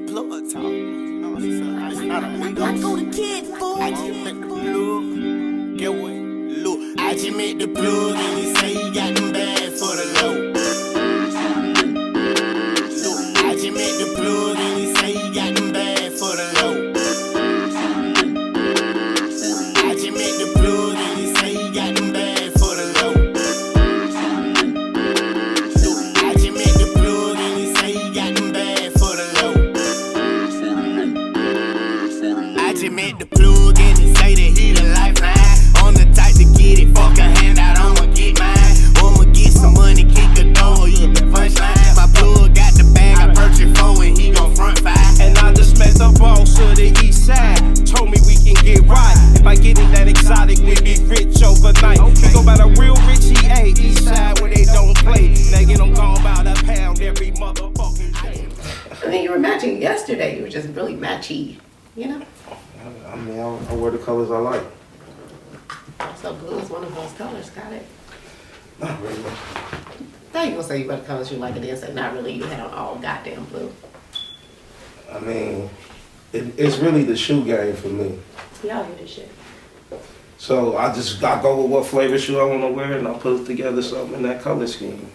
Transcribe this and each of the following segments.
plug talk. I go to kid fool. I just met the plug. Get what? Look, I just met the plug and he say he got them bags for the low. Look, I just met the plug and he say he got them bags for the low. I just met the plug and he say he got them bags for the low. Look, I just met the plug and he say he got them bags for the low. I just met the plug and he say that he the lifeline. I'm the type to get it, fuck a handout, I'ma get mine. I'ma get some money, kick a door, eat the punchline. My plug got the bag, I purchased for and he gon' front five. And I just met the boss of the east side. Told me we can get right. If I get it that exotic, we be rich overnight. We go by the real rich EA, east side where they don't play. They get them gone by the pound every motherfucking day. I mean, you were matching yesterday. You were just really matchy, you know? I mean, I wear the colors I like. So blue is one of those colors, got it? Not really. I thought you were gonna say you wear the colors you like, and then say not really, you had on all goddamn blue. I mean, it's really the shoe game for me. Y'all hear this shit. So I go with what flavor shoe I want to wear, and I put together something in that color scheme.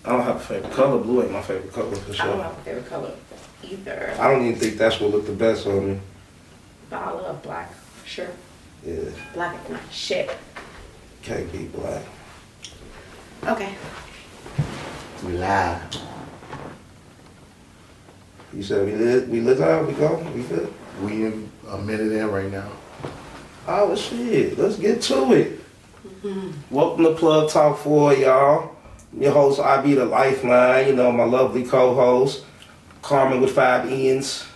I don't have a favorite color. Blue ain't my favorite color for I don't sure. have a favorite color either, I don't even think that's what look the best on me. but I love black, for sure. Yeah, Black is my shit. can't be black. Okay. We live. You said we lit out, we go, we good. We in a minute in right now. Oh shit, let's get to it. Welcome to Plug Talk 4, y'all. Your host, I Be the Lifeline, you know, my lovely co-host, Carmen with 5 N's.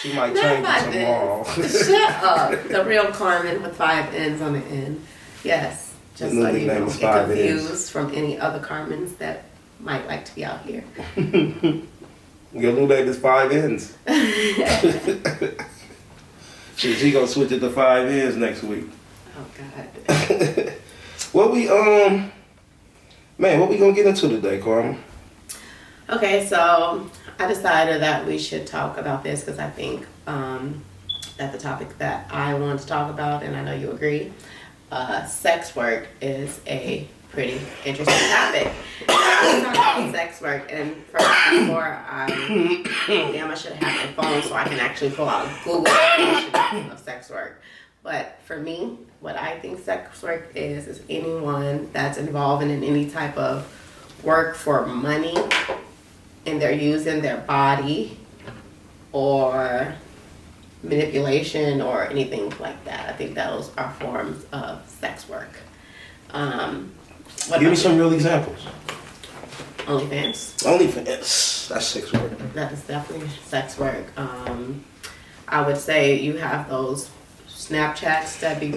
She might change it tomorrow. Shut up. The real Carmen with 5 N's on the end. Yes. Just The so new you name don't is get 5 N's. confused from any other Carmens that might like to be out here. Your new name is 5 N's. She gonna switch it to 5 N's next week. Oh, God. What we gonna get into today, Carmen? Okay, so I decided that we should talk about this because I think that the topic that I want to talk about, and I know you agree, sex work is a pretty interesting topic. I talk about sex work, and before I should have my phone so I can actually pull out Google definition of sex work. But for me, what I think sex work is anyone that's involved in any type of work for money, and they're using their body or manipulation or anything like that. I think those are forms of sex work. Give me some real examples. OnlyFans. OnlyFans, that's sex work. That is definitely sex work. I would say you have those Snapchats that be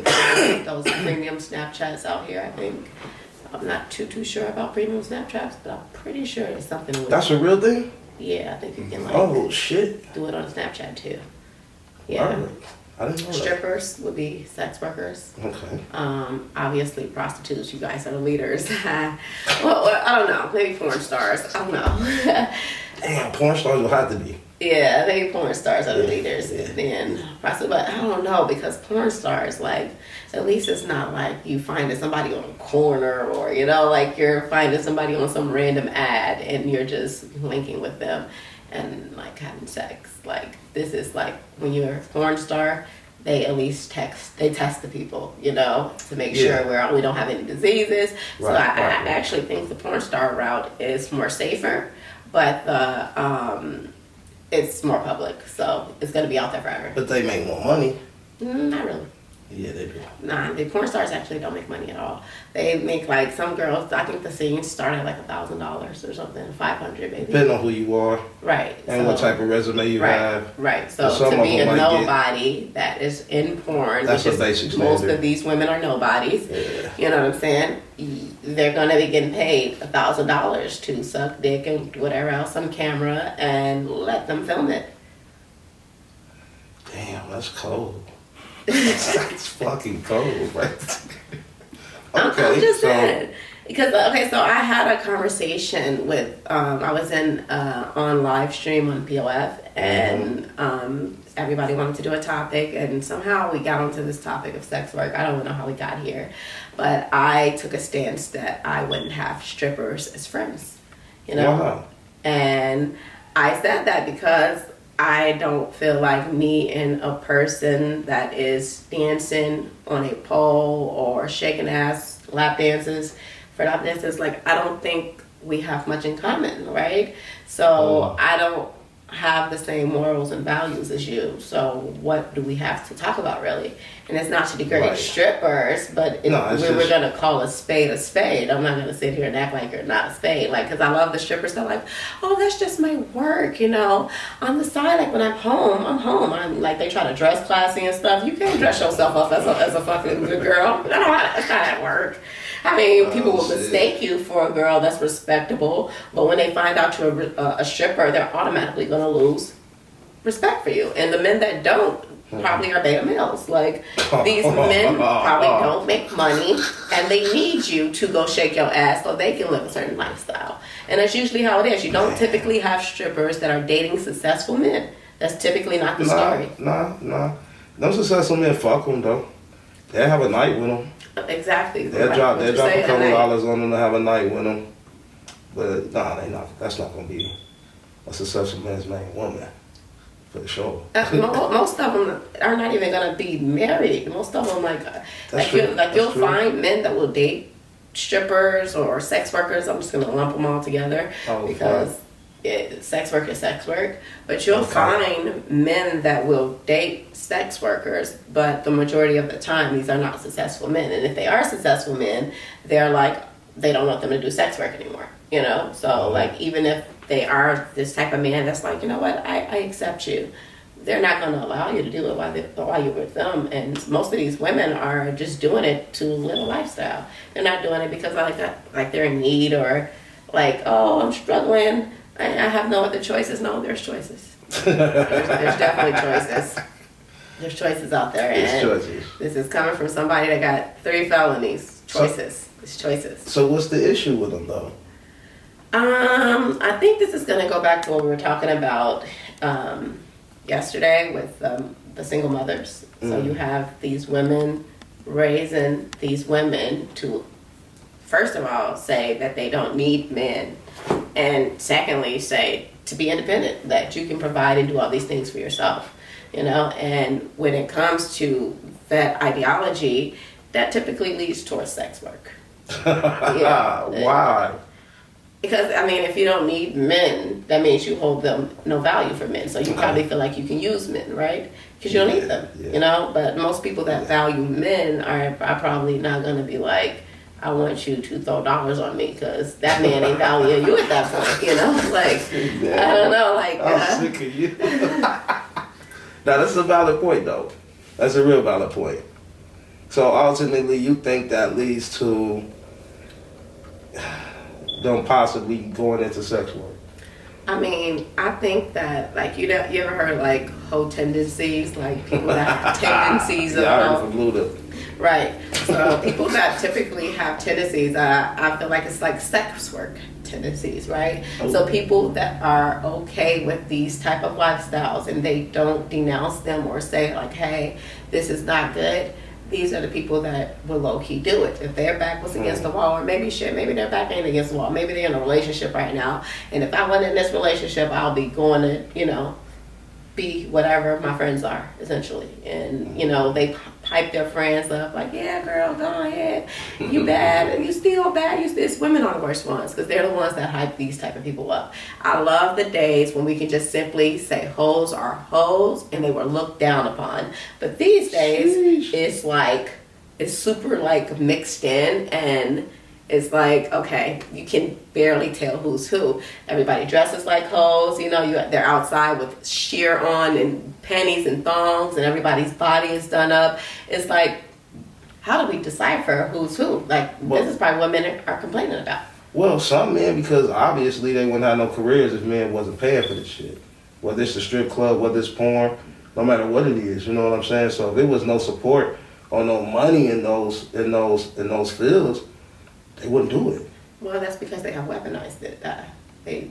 those premium Snapchats out here. I think I'm not too sure about premium Snapchats, but I'm pretty sure it's something with. That's a real thing? Yeah, I think you can Oh shit. do it on Snapchat too. Yeah. Alright. I didn't know that. Strippers would be sex workers. Okay. Obviously prostitutes, you guys are the leaders. well, I don't know, maybe porn stars, I don't know. Damn, porn stars will have to be. Yeah, maybe porn stars are the leaders. Yeah. Then prostitutes, but I don't know, because porn stars, like, at least it's not like you finding somebody on a corner or, you know, like you're finding somebody on some random ad and you're just linking with them and like having sex. Like, this is like when you're a porn star, they at least test the people, you know, to make sure we don't have any diseases. So I actually think the porn star route is more safer, but it's more public, so it's gonna be out there forever. But they make more money. Not really. Yeah, they do. Nah, the porn stars actually don't make money at all. They make, like, some girls, I think the scenes start at like $1,000 or something, 500 maybe. Depending on who you are Right. and what type of resume you have. Right. So Some to of be a them might get- nobody that is in porn, That's which a is basic most standard. of these women are nobodies. Yeah. You know what I'm saying? They're gonna be getting paid $1,000 to suck dick and whatever else on camera and let them film it. Damn, that's cold. That's fucking cold, right? I'm just saying. Because okay, so I had a conversation with I was in on live stream on POF, and everybody wanted to do a topic, and somehow we got onto this topic of sex work. I don't know how we got here, but I took a stance that I wouldn't have strippers as friends, you know. Wow. And I said that because I don't feel like me and a person that is dancing on a pole or shaking ass lap dances for lap dances, like I don't think we have much in common, right? So I don't have the same morals and values as you. So what do we have to talk about really? And it's not to degrade Right. strippers, but if No, it's we were just- gonna call a spade, I'm not gonna sit here and act like you're not a spade. Like, cause I love the strippers. They're like, oh, that's just my work, you know. On the side, like when I'm home. I'm like, they try to dress classy and stuff. You can't dress yourself up as a fucking good girl. No, that's not at work. I mean, people will shit. mistake you for a girl that's respectable, but when they find out you're a stripper, they're automatically gonna lose respect for you. And the men that don't probably are beta males. Like, these men probably don't make money, and they need you to go shake your ass so they can live a certain lifestyle. And that's usually how it is. You don't typically have strippers that are dating successful men. That's typically not the story. Nah. Them successful men fuck them though. They'll have a night with them. Exactly. They'll Right. drop What you a say, couple and dollars on them to have a night with them. But nah, they not. That's not gonna be a successful man's main woman for sure. Most of them are not even gonna be married. Most of them true. you'll That's true. find men that will date strippers or sex workers. I'm just gonna lump them all together Oh, because sex work is sex work. But you'll Okay. find men that will date sex workers, but the majority of the time these are not successful men. And if they are successful men, they're like they don't want them to do sex work anymore. You know, so like even if they are this type of man that's like, you know what, I accept you. They're not going to allow you to do it while you're with them. And most of these women are just doing it to live a lifestyle. They're not doing it because like they're in need or like, oh, I'm struggling. I have no other choices. No, there's choices. there's definitely choices. There's choices out there. It's And choices. this is coming from somebody that got 3 felonies. Choices. It's choices. So what's the issue with them though? I think this is going to go back to what we were talking about yesterday with the single mothers. So you have these women raising these women to, first of all, say that they don't need men, and secondly, say to be independent, that you can provide and do all these things for yourself. You know, and when it comes to that ideology, that typically leads towards sex work. Yeah. Why? Because, I mean, if you don't need men, that means you hold them no value for men. So you probably feel like you can use men, right? Because you don't need them, you know? But most people that value men are probably not going to be like, I want you to throw dollars on me because that man ain't valuing you at that point, you know? Like, I don't know, like... I'm sick of you. Now, that's a valid point, though. That's a real valid point. So, ultimately, you think that leads to them possibly going into sex work? I mean, I think that, like, you ever heard, like, whole tendencies? Like, people that have tendencies of... Yeah, I heard from Luda. Right. So people that typically have tendencies, I feel like it's like sex work tendencies, right? So people that are okay with these type of lifestyles and they don't denounce them or say like, hey, this is not good. These are the people that will low-key do it. If their back was against the wall, or maybe their back ain't against the wall. Maybe they're in a relationship right now. And if I wasn't in this relationship, I'll be going to, you know, be whatever my friends are, essentially. And, you know, they hype their friends up like, yeah, girl, go ahead. You bad. You still bad. It's women are the worst ones because they're the ones that hype these type of people up. I love the days when we can just simply say hoes are hoes and they were looked down upon. But these days, it's like, it's super like mixed in and it's like, okay, you can barely tell who's who. Everybody dresses like hoes, you know, they're outside with sheer on and panties and thongs and everybody's body is done up. It's like, how do we decipher who's who? Like, this is probably what men are complaining about. Well, some men, because obviously they wouldn't have no careers if men wasn't paying for this shit. Whether it's the strip club, whether it's porn, no matter what it is, you know what I'm saying? So if there was no support or no money in those fields, They wouldn't do it. Well, that's because they have weaponized it. They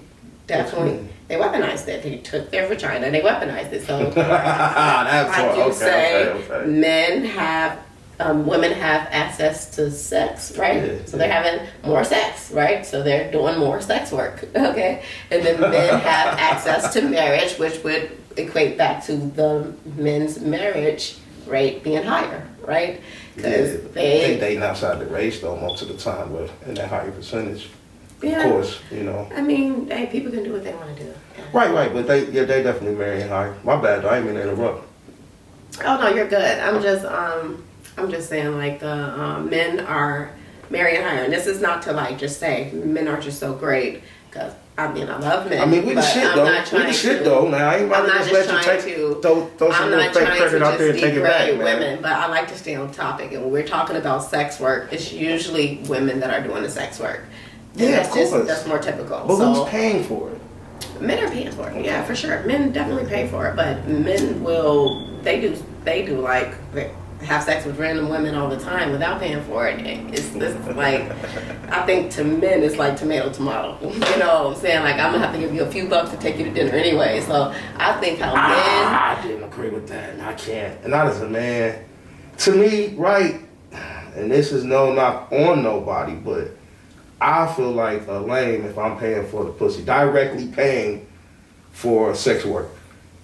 What you mean? they weaponized it. They took their vagina and they weaponized it. So, That's like what, you okay, say, okay. men have, women have access to sex, right? Yeah, So they're having more sex, right? So they're doing more sex work, okay? And then men have access to marriage, which would equate back to the men's marriage rate being higher, right? Yeah, Because I think they outside the race though most of the time, but in that higher percentage. yeah. Of course, you know. I mean, hey, people can do what they want to do. Yeah. Right, but they definitely marrying higher. My bad though, I ain't mean to interrupt. Oh no, you're good. I'm just saying like the men are marrying higher, and this is not to like just say men are just so great because I mean I love men. I mean, we the but shit I'm though. not We the trying shit to- though. Now I ain't about I'm to not just just let you trying take to. throw some I'm little not fake trying credit to out there and just take it back, degrade man. women, but I like to stay on topic. And when we're talking about sex work, it's usually women that are doing the sex work. And Yeah, that's of course. that's more typical. But so who's paying for it? men are paying for it, yeah, for sure. Men definitely pay for it, but men will they do like they have sex with random women all the time without paying for it. It's this like I think to men it's like tomato. You know what I'm saying? Like I'm gonna have to give you a few bucks to take you to dinner anyway. So I think how men I didn't agree with that, and I can't. And not as a man. To me, right, and this is no knock on nobody, but I feel like a lame if I'm paying for the pussy, directly paying for sex work.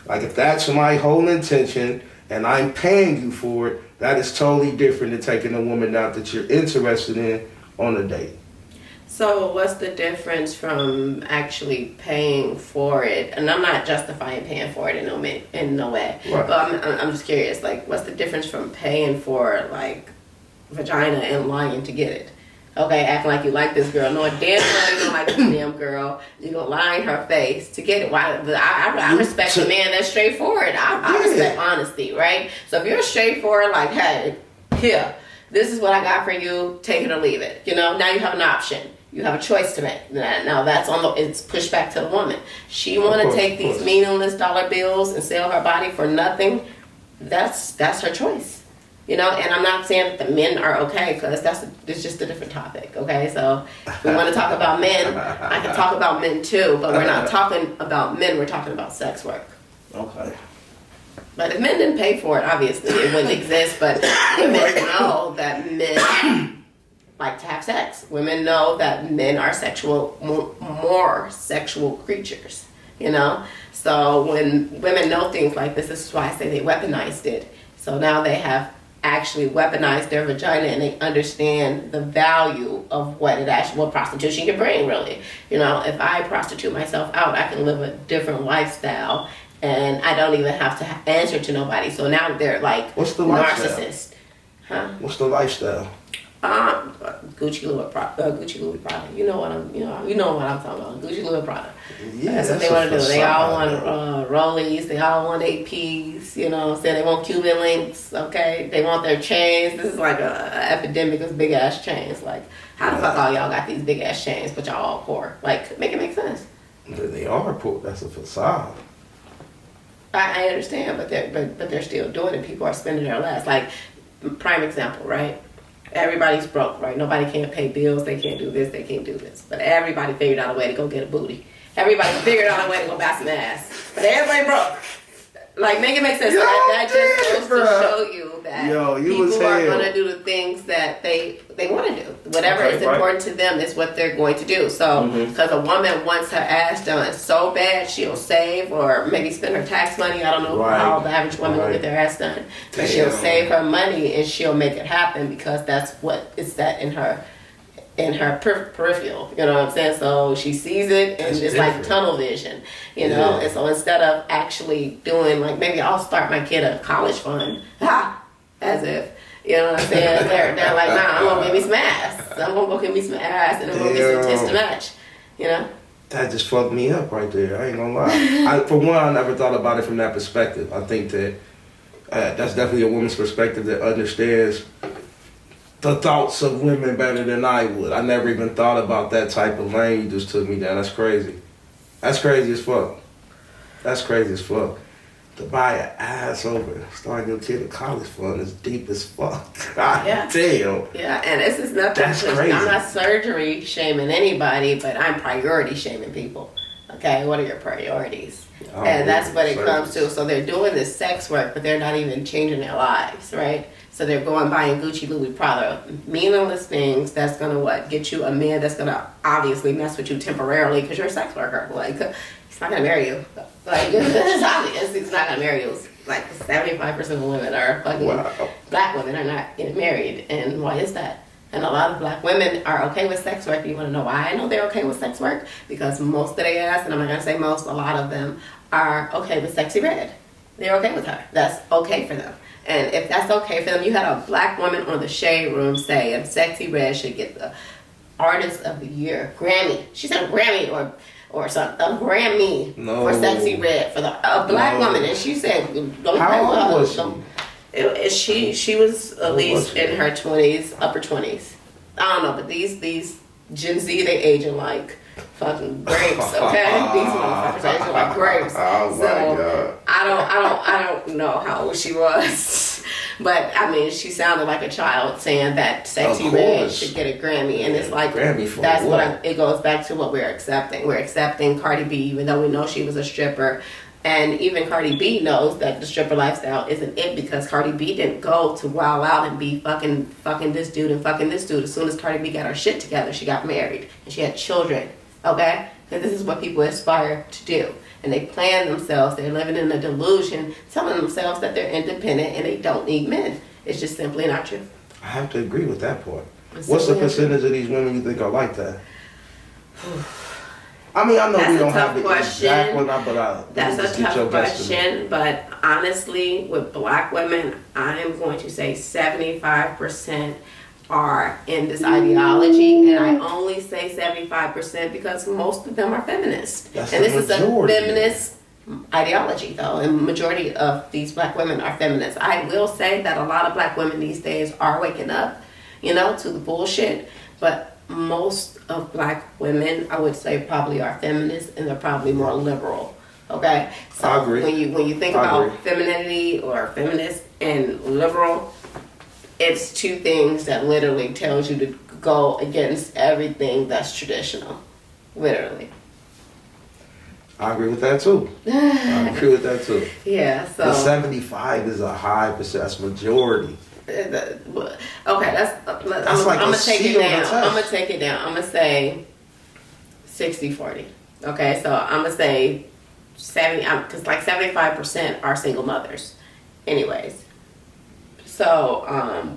Like if that's my whole intention and I'm paying you for it, that is totally different than taking a woman out that you're interested in on a date. So what's the difference from actually paying for it? And I'm not justifying paying for it in no way. Right. But I'm just curious, like what's the difference from paying for like vagina and lying to get it? Okay, acting like you like this girl, knowing damn well you don't like this damn girl. You gonna lie in her face to get it. Why? I respect a man that's straightforward. I respect honesty, right? So if you're straightforward, like, hey, here, this is what I got for you. Take it or leave it. You know, now you have an option. You have a choice to make. Now that's it's pushed back to the woman. She want to take these meaningless dollar bills and sell her body for nothing. That's her choice. You know, and I'm not saying that the men are okay because it's just a different topic. Okay, so if we want to talk about men, I can talk about men too, but we're not talking about men. We're talking about sex work. Okay. But if men didn't pay for it, obviously it wouldn't exist. But women know that men like to have sex. Women know that men are more sexual creatures. You know, so when women know things like this is why I say they weaponized it. So now they have actually weaponize their vagina and they understand the value of what prostitution can bring, really. You know, if I prostitute myself out, I can live a different lifestyle and I don't even have to answer to nobody. So now they're like What's the lifestyle? narcissists. Huh? What's the lifestyle? Gucci Louis Prada. You know what I'm talking about. Gucci Louis Prada. Yeah, That's what they want to do. They all want rollies. They all want APs. You know what I'm saying? They want Cuban links. Okay, they want their chains. This is like a epidemic of big ass chains. Like, how the fuck all y'all got these big ass chains, but y'all all poor? Like, make it make sense. They are poor. That's a facade. I understand, but they're still doing it. People are spending their last. Like, prime example, right? Everybody's broke, right? Nobody can't pay bills. They can't do this. They can't do this. But everybody figured out a way to go get a booty. Everybody figured out a way to go buy some ass. But everybody broke. Like, make it make sense. That just goes to show you that people are going to do the things that they want to do. Whatever is important to them is what they're going to do. So, because a woman wants her ass done so bad, she'll save or maybe spend her tax money. I don't know how the average woman will get their ass done. But she'll save her money and she'll make it happen because that's what is set in her peripheral, you know what I'm saying? So she sees it and it's like tunnel vision, you know? And so instead of actually doing like, maybe I'll start my kid a college fund, as if, you know what I'm saying? They're like, nah, I'm gonna give me some ass. I'm gonna go give me some ass and I'm gonna get some tits to match, you know? That just fucked me up right there. I ain't gonna lie. For one, I never thought about it from that perspective. I think that that's definitely a woman's perspective that understands the thoughts of women better than I would. I never even thought about that type of lane you just took me down. That's crazy. That's crazy as fuck. That's crazy as fuck. To buy an ass over starting your kid a college fund is deep as fuck. God damn. Yeah, and this is nothing. That's crazy. I'm not surgery shaming anybody, but I'm priority shaming people. Okay, what are your priorities? Oh, And that's what it service. comes to. So they're doing this sex work, but they're not even changing their lives, right? So they're going buying Gucci, Louis, Prada, meaningless things that's gonna what get you a man that's gonna obviously mess with you temporarily because you're a sex worker. Like he's not gonna marry you. Like it's obvious he's not gonna marry you. Like 75% of women are fucking black women are not getting married, and why is that? And a lot of black women are okay with sex work. You want to know why I know they're okay with sex work? Because most of their ass, and I'm not gonna say most, a lot of them are okay with Sexy Red. They're okay with her. That's okay for them. And if that's okay for them, you had a black woman on the Shade Room saying Sexy Red should get the Artist of the Year Grammy. She said a Grammy or something, a Grammy for Sexy Red for a black woman, and she said, "Don't How old was she? She was at least in her 20s, upper 20s. I don't know, but these Gen Z, they aging like fucking grapes, okay? These motherfuckers are aging like grapes. Oh my God. I don't know how old she was, but I mean, she sounded like a child saying that Sexy Red should get a Grammy, and it's like Grammy for that's what? it goes back to what we're accepting. We're accepting Cardi B, even though we know she was a stripper. And even Cardi B knows that the stripper lifestyle isn't it, because Cardi B didn't go to Wild Out and be fucking this dude and fucking this dude. As soon as Cardi B got her shit together, she got married and she had children. Okay? Because this is what people aspire to do. And they plan themselves. They're living in a delusion, telling themselves that they're independent and they don't need men. It's just simply not true. I have to agree with that part. It's What's the simply not true. percentage of these women you think are like that? I mean, I know That's we a don't have tough the question. exact one, but That's just a get your tough guesstimate. question, but honestly, with black women, I'm going to say 75% are in this ideology, and I only say 75% because most of them are feminists. That's And the this is a majority. feminist ideology, though, and majority of these black women are feminists. I will say that a lot of black women these days are waking up, to the bullshit, but most of black women, I would say, probably are feminists, and they're probably more liberal. Okay, so I agree. when you think I about agree. femininity or feminist and liberal, it's two things that literally tells you to go against everything that's traditional, literally. I agree with that too. I agree with that too. Yeah. The So 75 is a high percent. That's majority. okay, That's I'm like gonna a take C it on the down. test. I'm gonna take it down. I'm gonna say 60-40. Okay, so I'm gonna say 70, because like 75% are single mothers, anyways. So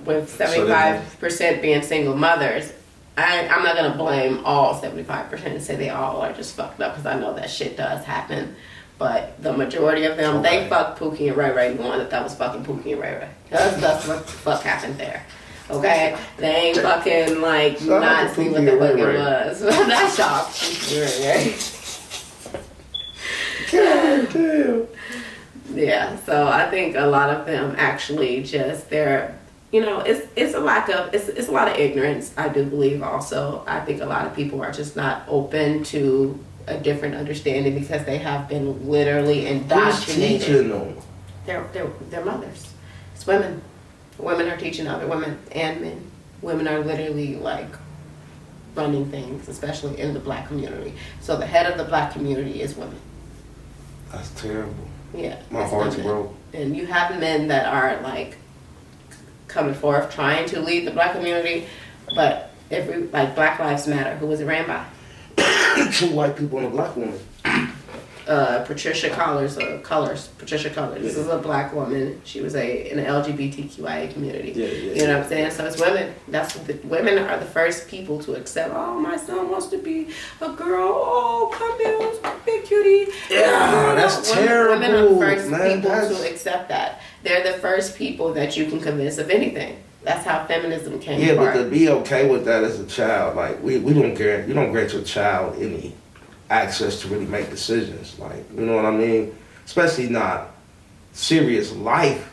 with 75% being single mothers, I'm not gonna blame all 75% and say they all are just fucked up, because I know that shit does happen. But the majority of them, they fucked Pookie and Ray Ray, knowing that was fucking Pookie and Ray Ray. That's what the fuck happened there. Okay? They ain't fucking like Shout out not to see what Pookie the and Ray fuck it Ray. was. That's y'all Pookie and Ray Ray. God damn. Yeah, so I think a lot of them actually just it's a lack of it's a lot of ignorance. I do believe also. I think a lot of people are just not open to a different understanding because they have been literally Who's indoctrinated. teaching them? They're mothers. It's women. Women are teaching other women and men. Women are literally like running things, especially in the black community. So the head of the black community is women. That's terrible. Yeah. My it's heart's women. broke. And you have men that are like coming forth trying to lead the black community, but Black Lives Matter, who was it ran by? Two white people and a black woman. Patricia Cullors. Patricia Cullors. This is a black woman. She was in the LGBTQIA community. Yeah. You know what I'm saying? So it's women. Women are the first people to accept. Oh, my son wants to be a girl. Oh, come here, big cutie. Yeah, that's terrible. Women are the first man, people that's- to accept that. They're the first people that you can convince of anything. That's how feminism came Yeah, but apart. to be okay with that as a child, like we don't grant your child any access to really make decisions. Like, you know what I mean? Especially not serious life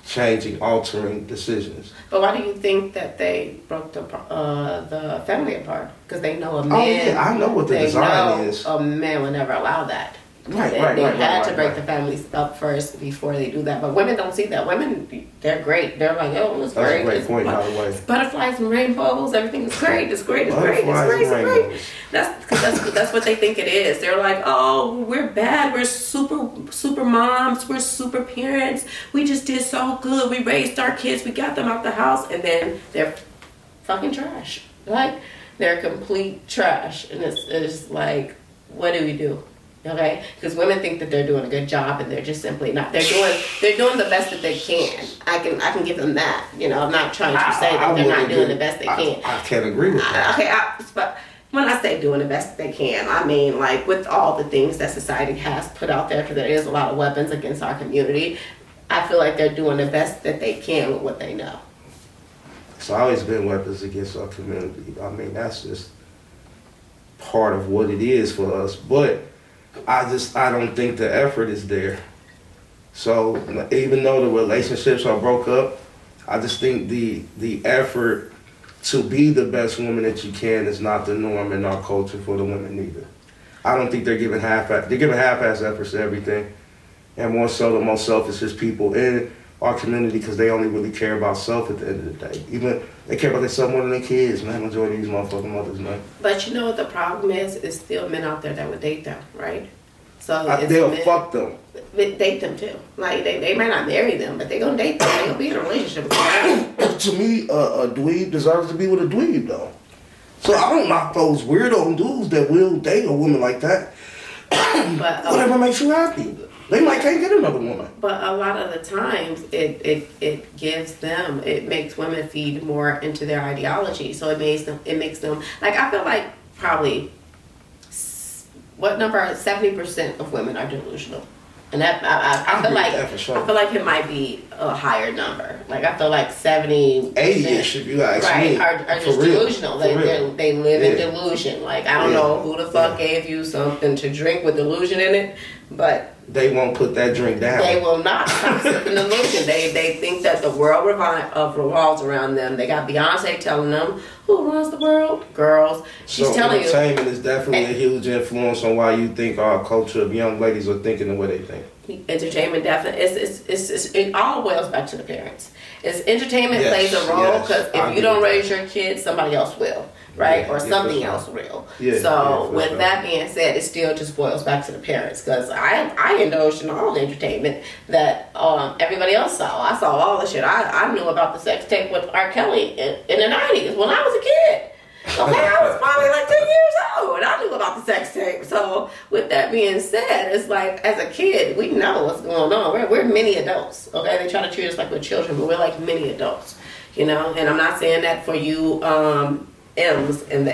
changing, altering decisions. But why do you think that they broke the family apart? Because they know a man. Oh yeah, I know what the they design know is. a man would never allow that. Right, They had to break the families up first before they do that. But women don't see that. Women, they're great. They're like, oh, it's That's great. a great It's point, by the way. It's butterflies and rainbows. Everything is great. It's great. It's great. It's Butterflies great. and It's great. rainbows. That's what they think it is. They're like, oh, we're bad. We're super moms. We're super parents. We just did so good. We raised our kids. We got them out the house, and then they're fucking trash. Like, they're complete trash, and it's like, what do we do? Okay, because women think that they're doing a good job, and they're just simply not. They're doing the best that they can. I can give them that. You know, I'm not trying to say that they're not doing the best they can. I can't agree with that. Okay, but when I say doing the best that they can, I mean like with all the things that society has put out there, because there is a lot of weapons against our community. I feel like they're doing the best that they can with what they know. It's always been weapons against our community. I mean, that's just part of what it is for us. But I don't think the effort is there. So even though the relationships are broke up, I just think the effort to be the best woman that you can is not the norm in our culture for the women either. I don't think they're giving half-ass efforts to everything, and more so the most selfish people in our community, because they only really care about self at the end of the day. Even they care about themselves more than their kids, man. Majority of these motherfucking mothers, man. But you know what the problem is? It's still men out there that would date them, right? So it's They'll men, fuck them. date them too. Like they might not marry them, but they gonna date them. They gonna be in a relationship with them. To me, a dweeb deserves to be with a dweeb, though. So I don't knock those weirdo dudes that will date a woman like that. But Whatever makes you happy. They might can't get another woman. But a lot of the times, it gives them, it makes women feed more into their ideology. So it makes them like, I feel like probably what number 70% of women are delusional, and that I feel like that for sure. I feel like it might be a higher number. Like I feel like 70, 80-ish, if you ask right, me. are just For real. delusional. For real. They live in Yeah. delusion. Like I don't Yeah. know who the fuck Yeah. gave you something to drink with delusion in it, but They won't put that drink down. they will not stop sipping delusion. They think that the world revolves around them. They got Beyonce telling them, who runs the world? Girls. She's So telling you. entertainment is definitely a huge influence on why you think our culture of young ladies are thinking the way they think. Entertainment definitely it all boils back to the parents. Entertainment Yes, plays a role yes, because I if you agree don't with raise your kids, somebody else will, right? Yeah, Or yeah, something for sure. else will. Yeah, So yeah, for with sure. that being said, it still just boils back to the parents because I indulged in all the entertainment that everybody else saw. I saw all the shit. I knew about the sex tape with R. Kelly in the 90s when I was a kid. Okay, I was probably like 10 years old and I knew about the sex tape. So with that being said, it's like as a kid, we know what's going on. We're mini adults. Okay, they try to treat us like we're children, but we're like mini adults. You know, and I'm not saying that for you M's in the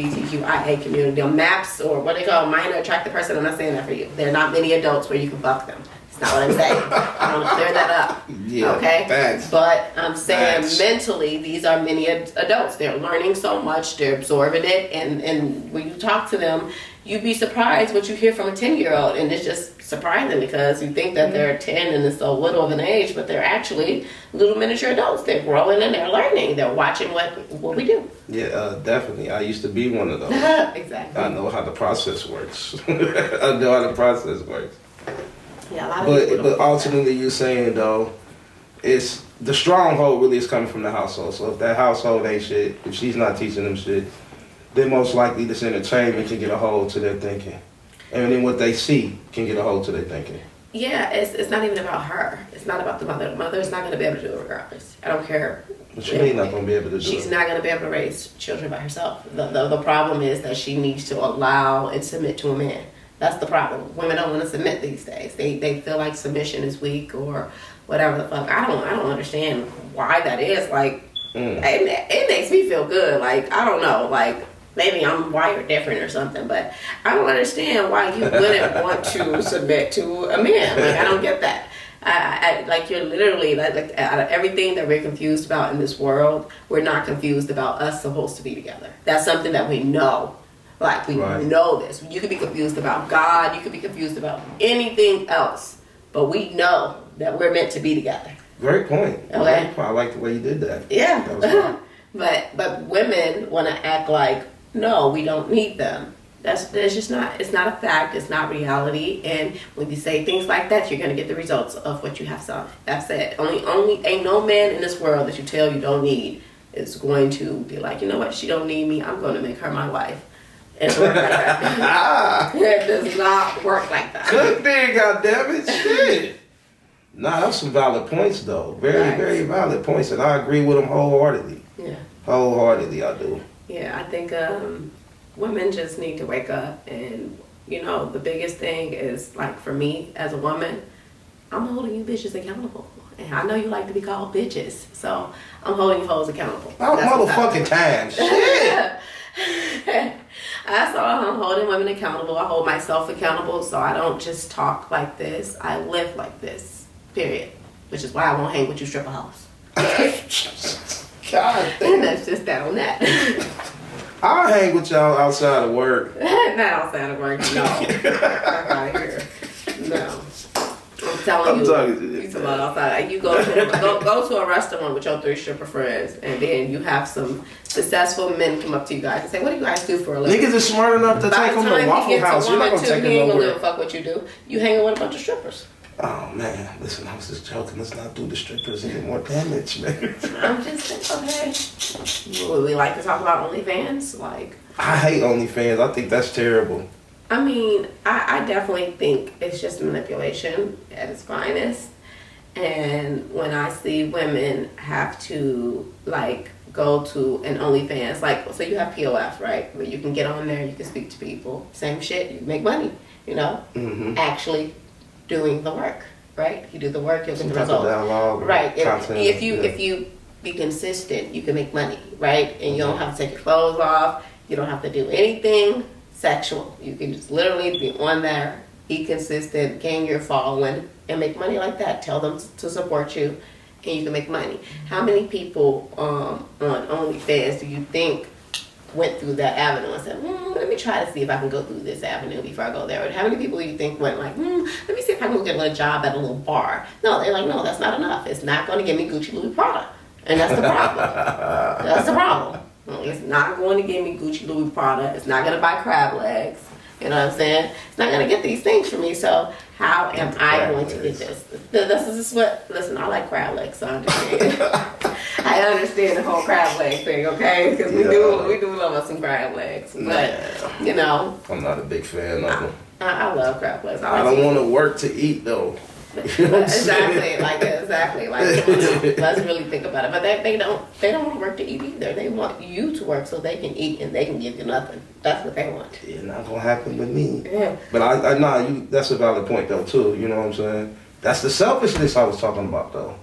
LGBTQIA community, or MAPS, or what they call minor attracted person. I'm not saying that for you. They're not many adults where you can fuck them. That's not what I'm saying. I want to clear that up. Yeah, Okay? facts. But I'm saying Facts. mentally, these are many adults. They're learning so much. They're absorbing it. And when you talk to them, you'd be surprised what you hear from a 10-year-old. And it's just surprising because you think that they're 10 and it's so little of an age, but they're actually little miniature adults. They're growing and they're learning. They're watching what we do. Yeah, definitely. I used to be one of those. Exactly. I know how the process works. I know how the process works. Yeah, a lot of people But don't. ultimately, you're saying though, it's the stronghold really is coming from the household. So if that household ain't shit, if she's not teaching them shit, then most likely this entertainment can get a hold to their thinking, and then what they see can get a hold to their thinking. Yeah, it's not even about her. It's not about the mother. The mother is not going to be able to do it regardless. I don't care. What you mean not gonna be able to do She's it? not going to be able to raise children by herself. The problem is that she needs to allow and submit to a man. That's the problem. Women don't want to submit these days. They feel like submission is weak or whatever the fuck. I don't understand why that is. Like it makes me feel good. Like I don't know. Like maybe I'm wired different or something, but I don't understand why you wouldn't want to submit to a man. Like I don't get that. I like you're literally like out of everything that we're confused about in this world, we're not confused about us supposed to be together. That's something that we know. Like we Right. know this. You could be confused about God. You could be confused about anything else, but we know that we're meant to be together. Great point. Okay. Great point. I like the way you did that. Yeah. That was fine. but women want to act like no, we don't need them. That's just not. It's not a fact. It's not reality. And when you say things like that, you're gonna get the results of what you have said. Only ain't no man in this world that you tell you don't need is going to be like, you know what? She don't need me. I'm going to make her my wife. It doesn't work like that. It does not work like that. Good thing, goddammit. Shit. Nah, that's some valid points though. Very, Right. very valid points, and I agree with them wholeheartedly. Yeah. Wholeheartedly, I do. Yeah, I think women just need to wake up, and you know, the biggest thing is like for me as a woman, I'm holding you bitches accountable, and I know you like to be called bitches, so I'm holding you hoes accountable. About That's what's motherfucking time. Shit. That's all. I'm holding women accountable. I hold myself accountable, so I don't just talk like this. I live like this. Period. Which is why I won't hang with you stripper hoes. God And damn. that's just that on that. I'll hang with y'all outside of work. Not outside of work, no. Fuck out of here. No. I'm telling I'm you. talking- You talking about outside. You go to a restaurant with your 3 stripper friends, and then you have some successful men come up to you guys and say, "What do you guys do for a living?" Niggas is smart enough to By take the them to time he Waffle gets House. a You're not woman gonna too, take he them ain't gonna give a nowhere. fuck what you do. You hanging with a bunch of strippers. Oh man, listen, I was just joking. Let's not do the strippers and get more damage, man. I'm just saying, okay. Would we like to talk about OnlyFans? Like, I hate OnlyFans. I think that's terrible. I mean, I definitely think it's just manipulation at its finest. And when I see women have to, like, go to an OnlyFans, like, so you have POF, right? Where you can get on there, you can speak to people. Same shit, you make money, you know? Mm-hmm. Actually doing the work, right? You do the work, you'll get Some the type of results. dialogue, or Right. content, If yeah. you be consistent, you can make money, right? And you don't have to take your clothes off. You don't have to do anything sexual. You can just literally be on there, be consistent, gain your following, and make money like that. Tell them to support you, and you can make money. How many people on OnlyFans do you think went through that avenue and said, let me try to see if I can go through this avenue before I go there? Or how many people do you think went like, let me see if I can get a job at a little bar? No, they're like, no, that's not enough. It's not going to give me Gucci, Louis, Prada. And that's the problem. That's the problem. It's not going to give me Gucci, Louis, Prada. It's not going to buy crab legs. You know what I'm saying? It's not going to get these things for me. So how am I going to get this? This is what, listen, I like crab legs, so I understand. I understand the whole crab leg thing, okay? Because we do love us some crab legs. But, you know, I'm not a big fan of them. I love crab legs. I don't want to work to eat though. You know what I'm saying? Exactly. Like, let's really think about it. But they don't want to work to eat either. They want you to work so they can eat and they can give you nothing. That's what they want. Yeah, not gonna happen with me. Yeah. But that's a valid point though too. You know what I'm saying? That's the selfishness I was talking about though.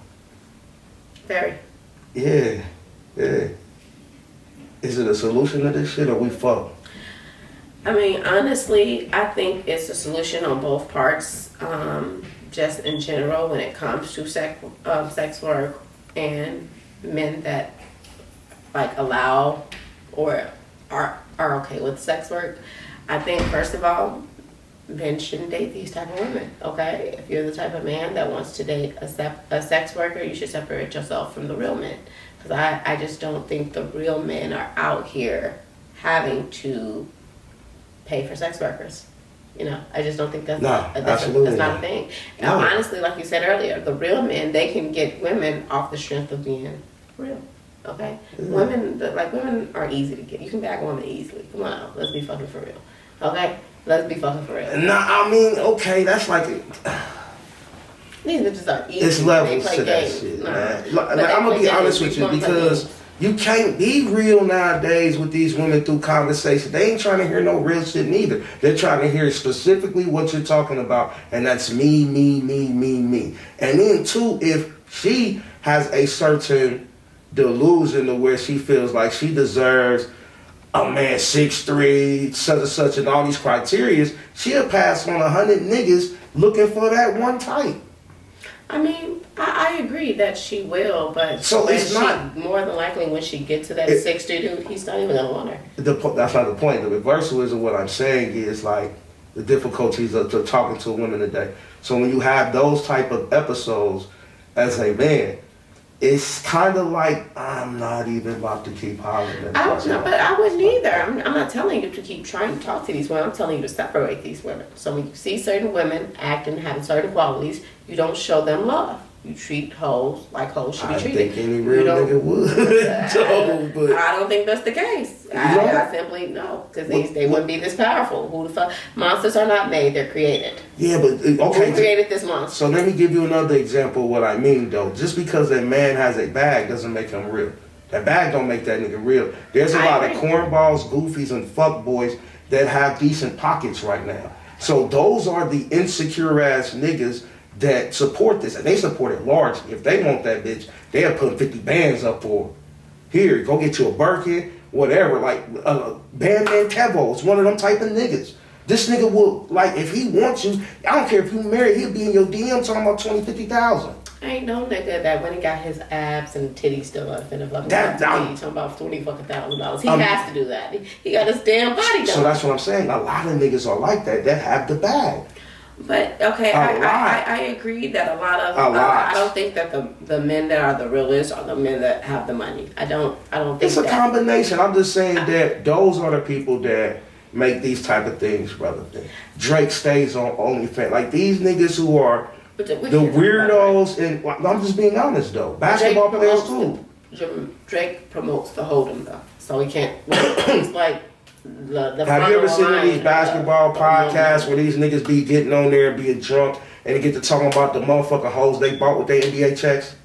Very. Yeah. Is it a solution to this shit or we fuck? I mean, honestly, I think it's a solution on both parts. Just in general, when it comes to sex work and men that like allow or are okay with sex work, I think first of all, men shouldn't date these type of women. Okay, if you're the type of man that wants to date a sex worker, you should separate yourself from the real men. Because I just don't think the real men are out here having to pay for sex workers. You know, I just don't think that's absolutely that's not not. a thing. No. Honestly, like you said earlier, the real men, they can get women off the strength of being real. Okay, women are easy to get. You can bag a woman easily. Come on, let's be fucking for real. Okay, let's be fucking for real. Nah, I mean, okay, that's like These bitches are easy. it's They levels play to that games. shit, Nah. man. But they I'm gonna play be games. honest with you People play because games. you can't be real nowadays with these women through conversation. They ain't trying to hear no real shit neither. They're trying to hear specifically what you're talking about, and that's me. And then too, if she has a certain delusion to where she feels like she deserves a man 6'3", such and such, and all these criterias, she'll pass on 100 niggas looking for that one type. I mean, I agree that she will, but So when it's not- more than likely when she gets to that 60 dude, he's not even gonna want her. That's not the point. The reversal is what I'm saying is like the difficulties of talking to women today. So when you have those type of episodes as a man, it's kind of like I'm not even about to keep hollering. I don't know, but I wouldn't either. I'm not telling you to keep trying to talk to these women. I'm telling you to separate these women. So when you see certain women acting, having certain qualities, you don't show them love. You treat hoes like hoes should be treated. I think any real nigga would. but I don't think that's the case. I simply no, because they wouldn't be this powerful. Who the fuck? Monsters are not made; they're created. Yeah, but okay. Who created this monster? So let me give you another example of what I mean, though. Just because that man has a bag doesn't make him real. That bag don't make that nigga real. There's a lot of cornballs, goofies, and fuckboys that have decent pockets right now. So those are the insecure ass niggas that support this, and they support it largely. If they want that bitch, they'll put 50 bands up for her. Here, go get you a Birkin, whatever. Like Bandman Kevo is one of them type of niggas. This nigga will, like, if he wants you, I don't care if you married, he'll be in your DM talking about 20, 50,000. Ain't no nigga that when he got his abs and titties still up finna fucking talking about $20,000. He has to do that. He got his damn body done. So that's what I'm saying. A lot of niggas are like that have the bag. But okay, I agree that a lot of I don't think that the men that are the realest are the men that have the money. I don't think it's a combination. I'm just saying that those are the people that make these type of things relevant. Drake stays on OnlyFans. Like these niggas who are the weirdos, and I'm just being honest though. Basketball players too. Drake promotes the hold'em though, so he can't. It's like. Have you ever seen these basketball podcasts where these niggas be getting on there and being drunk and they get to talking about the motherfucking hoes they bought with their NBA checks?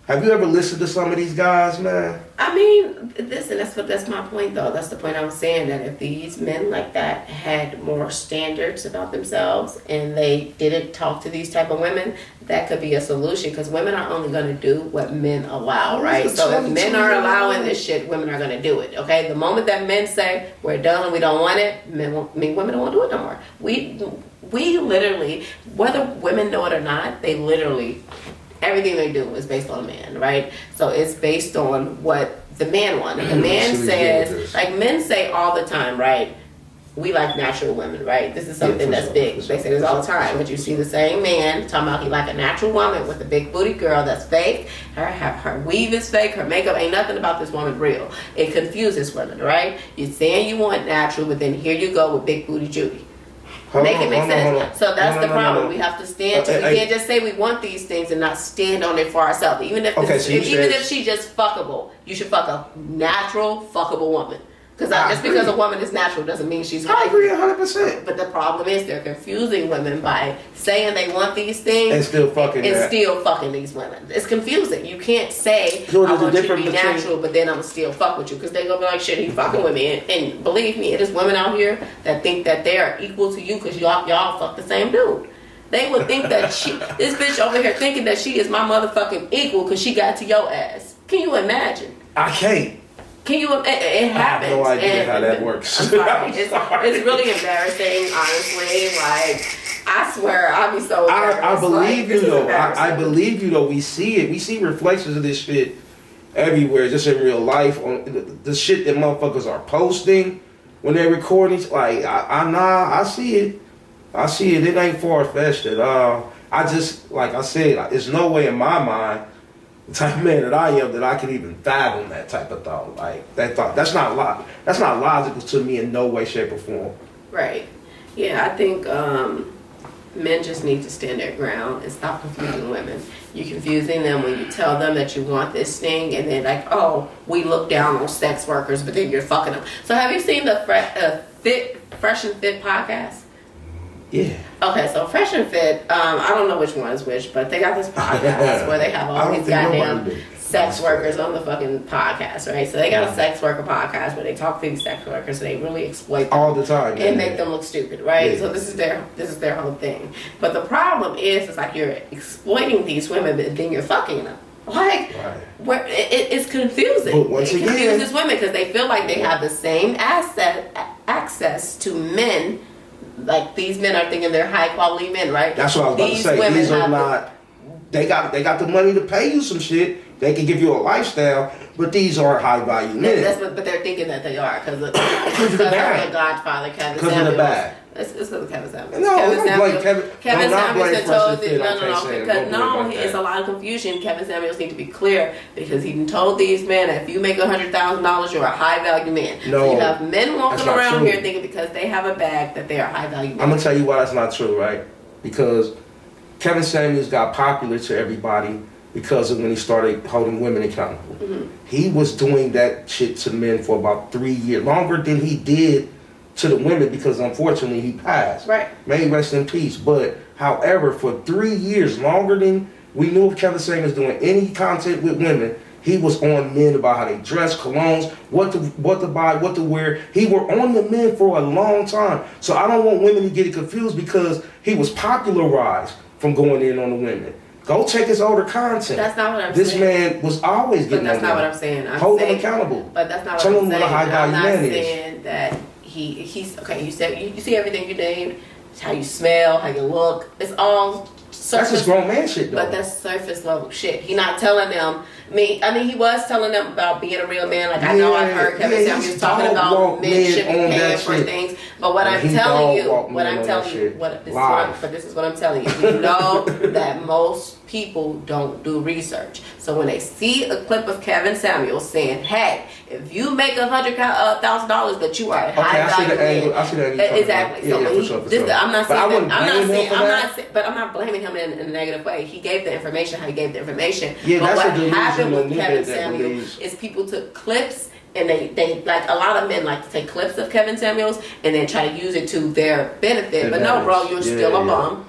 Have you ever listened to some of these guys, man? I mean, listen, that's my point though. That's the point I was saying, that if these men like that had more standards about themselves and they didn't talk to these type of women, that could be a solution, because women are only going to do what men allow, right? So if men are allowing this shit, women are going to do it, okay? The moment that men say, we're done and we don't want it, women don't want to do it no more. We literally, whether women know it or not, they literally, everything they do is based on a man, right? So it's based on what the man wants. The man says, like men say all the time, right? We like natural women, right? This is something that's big. They say this all the time. But you see the same man talking about he like a natural woman with a big booty girl that's fake. Her weave is fake. Her makeup ain't nothing about this woman real. It confuses women, right? You're saying you want natural, but then here you go with big booty Judy. Make it make sense. So that's the problem. We have to stand. We can't just say we want these things and not stand on it for ourselves. Even if if she's just fuckable, you should fuck a natural fuckable woman. Because just because a woman is natural doesn't mean she's right. I agree 100%. But the problem is they're confusing women by saying they want these things and still fucking these women. It's confusing. You can't say I want you to be natural, but then I'm still fuck with you, because they're gonna be like, shit, he fucking with me. And believe me, it is women out here that think that they are equal to you because y'all fuck the same dude. They would think that this bitch over here thinking that she is my motherfucking equal because she got to your ass. Can you imagine? I can't. Can you? It happens. I have no idea how that works. I'm sorry. It's really embarrassing, honestly. Like, I swear, I'll be so embarrassed. I believe you though. I believe you though. We see it. We see reflections of this shit everywhere, just in real life. On the shit that motherfuckers are posting when they're recording. Like, I see it. I see it. It ain't far-fetched at all. I just, like I said, there's no way in my mind, the type of man that I am, that I can even fathom that type of thought. Like, that thought, that's not logical to me in no way, shape, or form. Right. Yeah, I think men just need to stand their ground and stop confusing women. You're confusing them when you tell them that you want this thing, and then like, oh, we look down on sex workers, but then you're fucking them. So have you seen the Fresh and Fit podcast? Yeah. Okay, so Fresh and Fit, I don't know which one is which, but they got this podcast where they have all these goddamn sex workers on the fucking podcast, right? So they got a sex worker podcast where they talk to these sex workers, and they really exploit them all the time and make them look stupid, right? Yeah. So this is their whole thing. But the problem is like you're exploiting these women, but then you're fucking them. Like, it's confusing. But once again, it confuses women because they feel like they have the same access to men. Like, these men are thinking they're high quality men, right? That's what I was about to say. These are not they got the money to pay you some shit. They can give you a lifestyle, but these aren't high value men. But they're thinking that they are because of the bag. Godfather Kevin Because Samuels. of the bag. It's because of Kevin Samuels. No, Kevin don't blame Kevin. Kevin Do not Samuels blame had Fresh told and the, Fit. no, I can't say it. because Don't blame it's that. a lot of confusion. Kevin Samuels need to be clear because he told these men that if you make $100,000, you're a high value man. No, so you have men walking that's not around true. here thinking because they have a bag that they are high value men. I'm gonna tell you why that's not true, right? Because Kevin Samuels got popular to everybody because of when he started holding women accountable. Mm-hmm. He was doing that shit to men for about 3 years, longer than he did to the women because unfortunately he passed. Right. May he rest in peace. But however, for 3 years, longer than we knew of Kevin Samuels doing any content with women, he was on men about how they dress, colognes, what to buy, what to wear. He were on the men for a long time. So I don't want women to get it confused because he was popularized from going in on the women. Go check his older content. That's not what I'm this saying. man was always But getting that's on not what women. I'm saying. Hold him accountable. But that's not Tell what him I'm what a saying. high-value I'm not man is. saying that he's okay. You said you see everything you named. It's how you smell, how you look. It's all That's surface. just grown man shit, though. But that's surface level shit. He not telling them. I mean, he was telling them about being a real man. Like I know I've heard Kevin Samuels he's talking about dog-walk men men should be on paying that for shit. things. But what And I'm he telling you, dog-walk what men I'm on telling that you, shit. what this is Live. but this is what I'm telling you. You know that most people don't do research. So when they see a clip of Kevin Samuels saying, "Hey, if you make $100,000, that you are a high I see value the angle. man." I see the angle. you're talking Exactly. about. So Yeah, when for sure, for this, sure. I'm not But I saying wouldn't that. I'm blame not him saying. for I'm that. not. But I'm not blaming him in a negative way. He gave the information how he gave the information. Yeah, but that's what a delusional happened with nigga Kevin that Samuels believes- is people took clips and they like a lot of men like to take clips of Kevin Samuels and then try to use it to their benefit. But no, bro, you're still a bum.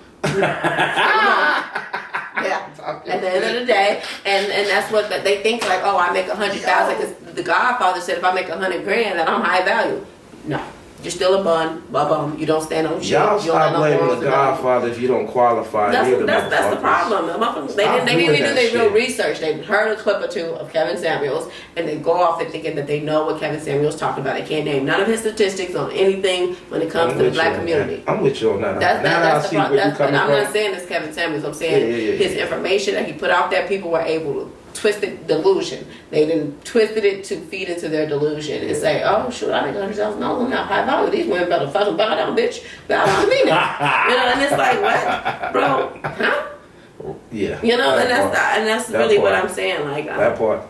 Yeah. At the end of the day, and that's what they think like. Oh, I make 100,000 because the Godfather said if I make 100 grand, then I'm high value. No, you're still a bum. You don't stand on shit. Y'all You don't have stop no blaming morals the or nothing. Godfather if you don't qualify. That's either, the motherfuckers. problem. The motherfuckers, they Stop didn't doing even do that their real shit. research. They heard a clip or two of Kevin Samuels and they go off and thinking that they know what Kevin Samuels talking about. They can't name none of his statistics on anything when it comes I'm to the with black you on community. that. I'm with you on that. That's now the I see problem. where you But coming I'm from. not saying it's Kevin Samuels. I'm saying Yeah. his information that he put out there, people were able to twist it delusion. They then twisted it to feed into their delusion and say, "Oh shoot, I make $100,000. I'm not high value. These women better fucking bow down, bitch. Bow down to me now." You know, and it's like, what, bro? Huh? Yeah. You know, and that's That really what part. I'm saying. Like, That part.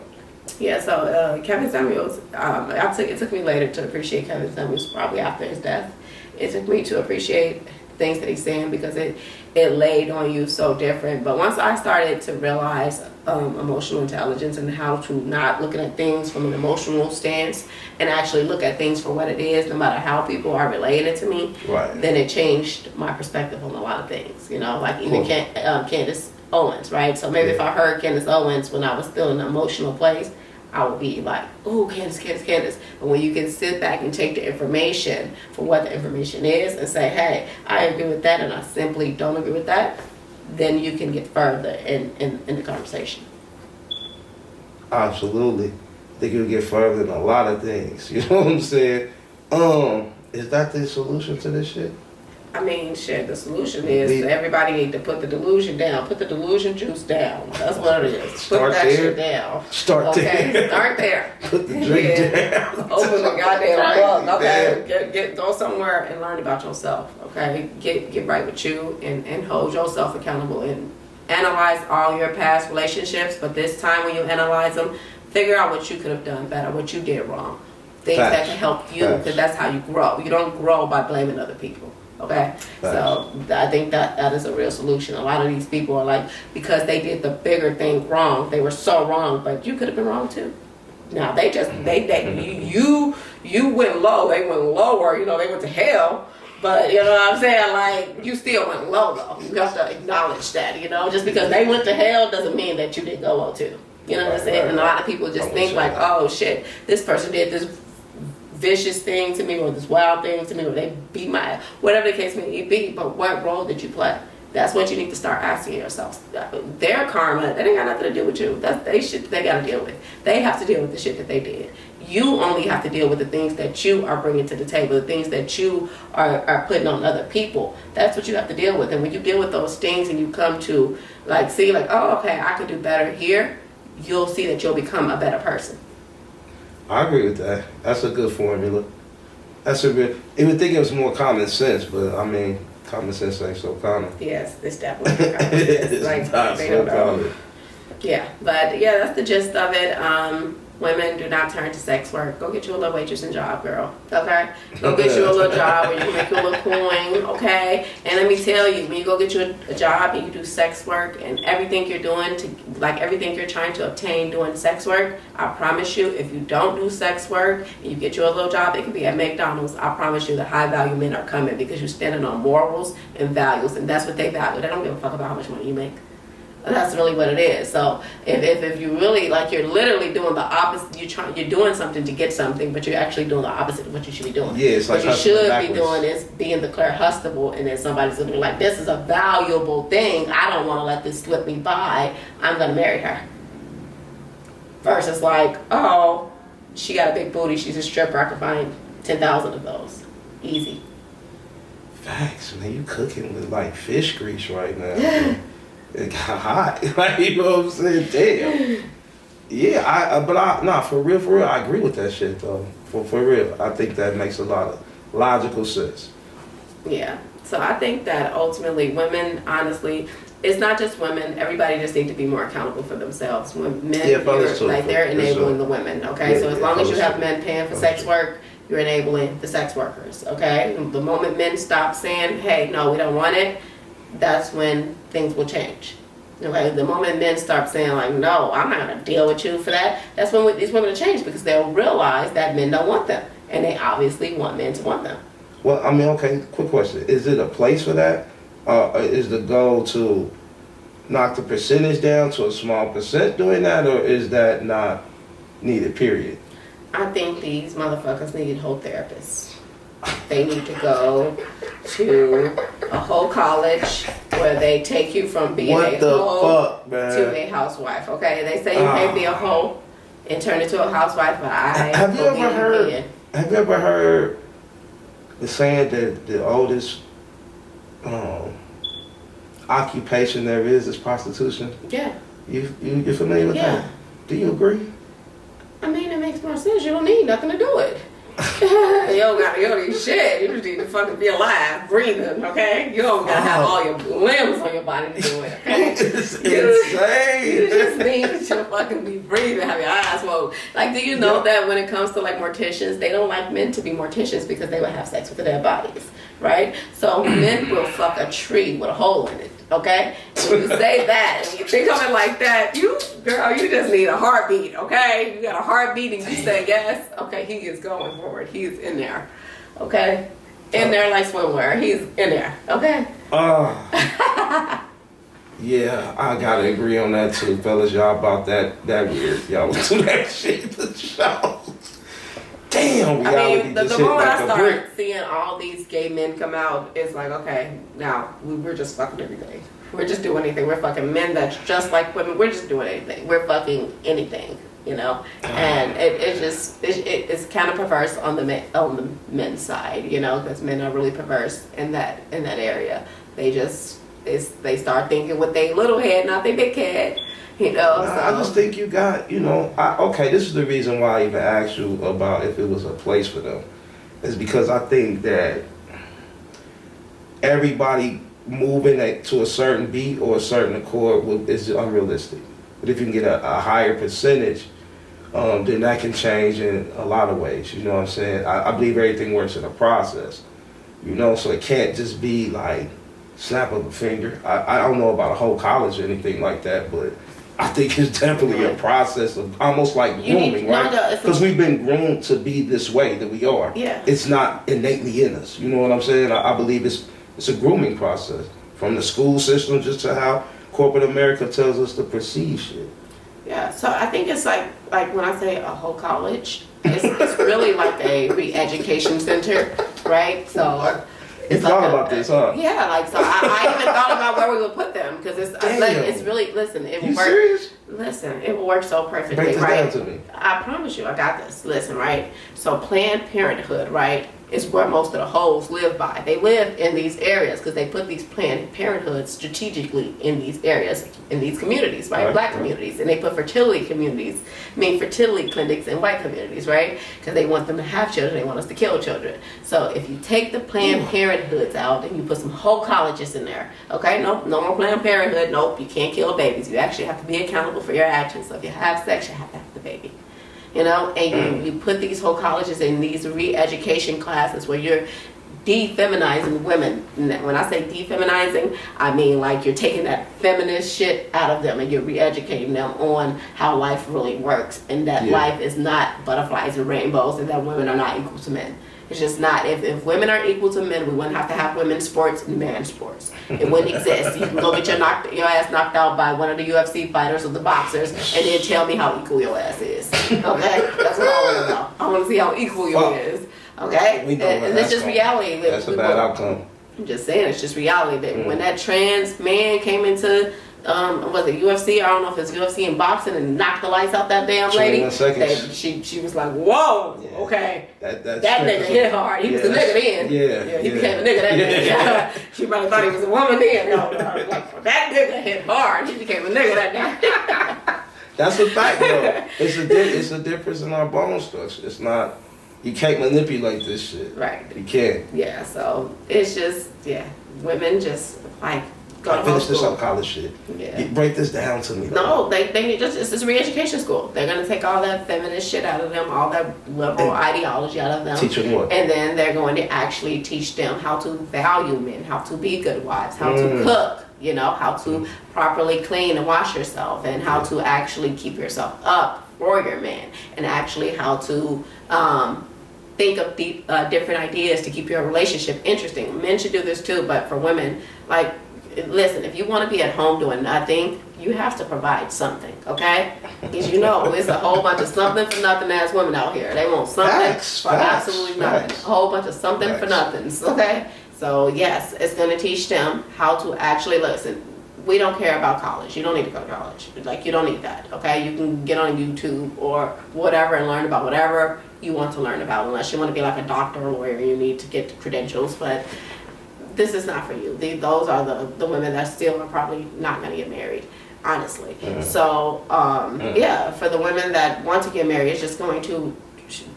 yeah. So Kevin Samuels, it took me later to appreciate Kevin Samuels. Probably after his death, it took me to appreciate things that he's saying because it laid on you so different. But once I started to realize emotional intelligence and how to not looking at things from an emotional stance and actually look at things for what it is, no matter how people are related to me, Right. then it changed my perspective on a lot of things. You know, like even Cool. Candace Owens, right? So maybe if I heard Candace Owens when I was still in an emotional place, I would be like, "Ooh, Candace." But when you can sit back and take the information for what the information is and say, "Hey, I agree with that," and I simply don't agree with that, then you can get further in the conversation. Absolutely. I think you'll get further in a lot of things. You know what I'm saying? Is that the solution to this shit? I mean, shit, the solution is The- everybody need to put the delusion down. Put the delusion juice down. That's what it is. Start put that there. shit down. Start Okay, there. start there. Put the drink Yeah. down. Open the goddamn Right, book. Okay, yeah. go somewhere and learn about yourself. Okay, get right with you and hold yourself accountable and analyze all your past relationships. But this time when you analyze them, figure out what you could have done better, what you did wrong, things that Facts. can help you, Facts. because that's how you grow. You don't grow by blaming other people. Okay, so I think that is a real solution. A lot of these people are like, because they did the bigger thing wrong, they were so wrong, but you could have been wrong too. Now they just you went low, they went lower. You know, they went to hell. But you know what I'm saying? Like, you still went low though. You have to acknowledge that. You know, just because they went to hell doesn't mean that you didn't go low too. You know what I'm saying? And a lot of people just think like, oh shit, this person did this vicious thing to me or this wild thing to me or they beat my ass, whatever the case may be. But what role did you play? That's what you need to start asking yourself. Their karma, that ain't got nothing to do with you. That's they got to deal with. They have to deal with the shit that they did. You only have to deal with the things that you are bringing to the table, the things that you are putting on other people. That's what you have to deal with. And when you deal with those things and you come to like see like, oh, okay, I can do better here, you'll see that you'll become a better person. I agree with that. That's a good formula. That's a good. You would think it was more common sense, but I mean, common sense ain't so common. Yes, it's definitely common sense. It's Like, not they so don't know. common. Yeah, but yeah, that's the gist of it. Women, do not turn to sex work. Go get you a little waitressing job, girl. Okay? Go get you a little job where you can make you a little coin, okay? And let me tell you, when you go get you a job and you do sex work and everything you're doing to, like everything you're trying to obtain doing sex work, I promise you, if you don't do sex work and you get you a little job, it could be at McDonald's, I promise you the high value men are coming because you're standing on morals and values, and that's what they value. They don't give a fuck about how much money you make. That's really what it is. So if you really like, you're literally doing the opposite. You're doing something to get something, but you're actually doing the opposite of what you should be doing. Yeah, it's like what you hustling should backwards. be doing is being the Claire Hustable, and then somebody's looking like, this is a valuable thing. I don't want to let this slip me by. I'm gonna marry her. Versus like, oh, she got a big booty. She's a stripper. I can find 10,000 of those. Easy. Facts, man. You cooking with like fish grease right now. Man. It got hot. Like, you know what I'm saying? Damn. Yeah, nah, for real, I agree with that shit though. For real, I think that makes a lot of logical sense. Yeah. So I think that ultimately women, honestly, it's not just women. Everybody just need to be more accountable for themselves. When men, Yeah, fellas too, like they're for enabling sure. the women. Okay, Yeah, so as yeah, long as you fellas have too. men paying for Fellas sex too. work, you're enabling the sex workers. Okay, the moment men stop saying, "Hey, no, we don't want it," that's when things will change. Okay, the moment men start saying like, "No, I'm not gonna deal with you for that," that's when these women will change because they'll realize that men don't want them, and they obviously want men to want them. Well, I mean, okay, quick question. Is it a place for that? Is the goal to knock the percentage down to a small percent doing that, or is that not needed, period? I think these motherfuckers need whole therapists. They need to go to a whole college where they take you from being What a the hoe fuck, man? to a housewife. Okay, they say you can't be a hoe and turn into a housewife, but I Have you believe ever heard? in. Have you ever heard the saying that the oldest occupation there is prostitution? Yeah, You familiar with yeah. that? Do you agree? I mean, it makes more sense. You don't need nothing to do it. You don't need shit. You just need to fucking be alive, breathing, okay? You don't gotta have all your limbs on your body to do it, okay? It's You insane. just need to fucking be breathing, have your eyes closed. Like, do you know that when it comes to like morticians, they don't like men to be morticians because they would have sex with their bodies, right? So men will fuck a tree with a hole in it, okay? When you say that and you think of it like that, girl, you just need a heartbeat, okay? You got a heartbeat and you say yes, okay, he is going forward. He's in there, okay? In there like swimwear. He's in there, okay? Yeah, I gotta agree on that too, fellas. Y'all about that weird. Y'all do that shit to the show. Damn, I reality mean, just the hit moment like I a started brick. seeing all these gay men come out, it's like, okay, now we're just fucking everything. We're just doing anything. We're fucking men that's just like women. We're just doing anything. We're fucking anything, you know. And it's kind of perverse on the men's side, you know, because men are really perverse in that area. They start thinking with their little head, not their big head. You know, so. I just think you got, you know, okay, this is the reason why I even asked you about if it was a place for them. Is because I think that everybody moving to a certain beat or a certain accord is unrealistic. But if you can get a higher percentage, then that can change in a lot of ways. You know what I'm saying? I believe everything works in a process. You know, so it can't just be like snap of a finger. I don't know about a whole college or anything like that, but I think it's definitely a process of almost like grooming, right? Because we've been groomed to be this way that we are. Yeah. It's not innately in us. You know what I'm saying? I believe it's a grooming process from the school system just to how corporate America tells us to perceive shit. Yeah, so I think it's like when I say a whole college, it's really like a re-education center, right? So it's thought like about this, huh? Yeah, like so. I even thought about where we would put them because it's really listen. It will You work. serious? Listen, it will work so perfectly, Break this right? down to me. I promise you, I got this. Listen, right? So Planned Parenthood, right, is where most of the hoes live by. They live in these areas because they put these Planned Parenthoods strategically in these areas, in these communities, right? Right, Black right. communities. And they put fertility fertility clinics in white communities, right? Because they want them to have children. They want us to kill children. So if you take the Planned Parenthoods out and you put some whole colleges in there, okay? No more Planned Parenthood. Nope, you can't kill babies. You actually have to be accountable for your actions. So if you have sex, you have to have the baby. You know, and you put these whole colleges in these re-education classes where you're defeminizing women. When I say defeminizing, I mean like you're taking that feminist shit out of them and you're re-educating them on how life really works and that life is not butterflies and rainbows and that women are not equal to men. It's just not. If women are equal to men, we wouldn't have to have women's sports and men's sports. It wouldn't exist. You can go get your ass knocked out by one of the UFC fighters or the boxers, and then tell me how equal your ass is. Okay, that's what I want to know. I want to see how equal you is. Okay, and it's just reality. That's a bad outcome. I'm just saying, it's just reality that when that trans man came into was it UFC? I don't know if it's UFC and boxing and knocked the lights out that damn lady. She was like, whoa, okay. That nigga hit hard. He was a nigga then. He became a nigga that day. She probably thought he was a woman then. No, like, that nigga hit hard. He became a nigga that day. That's a fact, though. It's a difference in our bone structure. It's not. You can't manipulate this shit. Right. You can't. Yeah. So it's just women just like. I finished this on college shit. Yeah. Break this down to me. No, they just it's this re-education school. They're gonna take all that feminist shit out of them, all that liberal ideology out of them. Teach them what? And then they're going to actually teach them how to value men, how to be good wives, how to cook, you know, how to properly clean and wash yourself, and how to actually keep yourself up for your man, and actually how to think of different ideas to keep your relationship interesting. Men should do this too, but for women, like. Listen, if you want to be at home doing nothing, you have to provide something, okay? Because you know, it's a whole bunch of something for nothing ass women out here. They want something for absolutely nothing. A whole bunch of something for nothings, okay? So yes, it's going to teach them how to actually listen. We don't care about college. You don't need to go to college. Like, you don't need that, okay? You can get on YouTube or whatever and learn about whatever you want to learn about, unless you want to be like a doctor or lawyer, you need to get credentials, but this is not for you. Those are the women that still are probably not going to get married, honestly. So, for the women that want to get married, it's just going to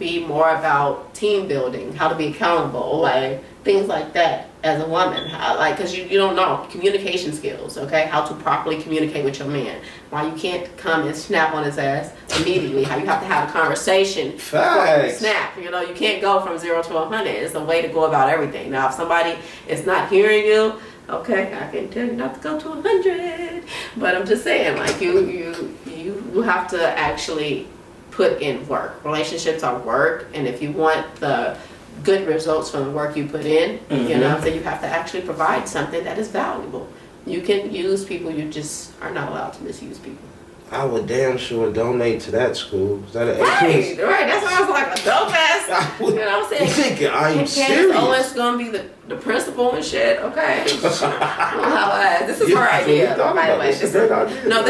be more about team building, how to be accountable, like things like that as a woman. Because you don't know communication skills, okay? How to properly communicate with your man. Why you can't come and snap on his ass immediately. How you have to have a conversation before you snap. You know, you can't go from 0 to 100. It's a way to go about everything. Now, if somebody is not hearing you, okay, I can tell you not to go to 100. But I'm just saying, like, you have to actually put in work. Relationships are work, and if you want the good results from the work you put in, you know, so you have to actually provide something that is valuable. You can use people, you just are not allowed to misuse people. I would damn sure donate to that school. Is that an Right, that's why I was like a dope ass. You know what I'm saying? You think I'm serious? Owens gonna be the principal and shit. Okay. This is her idea. By the way, this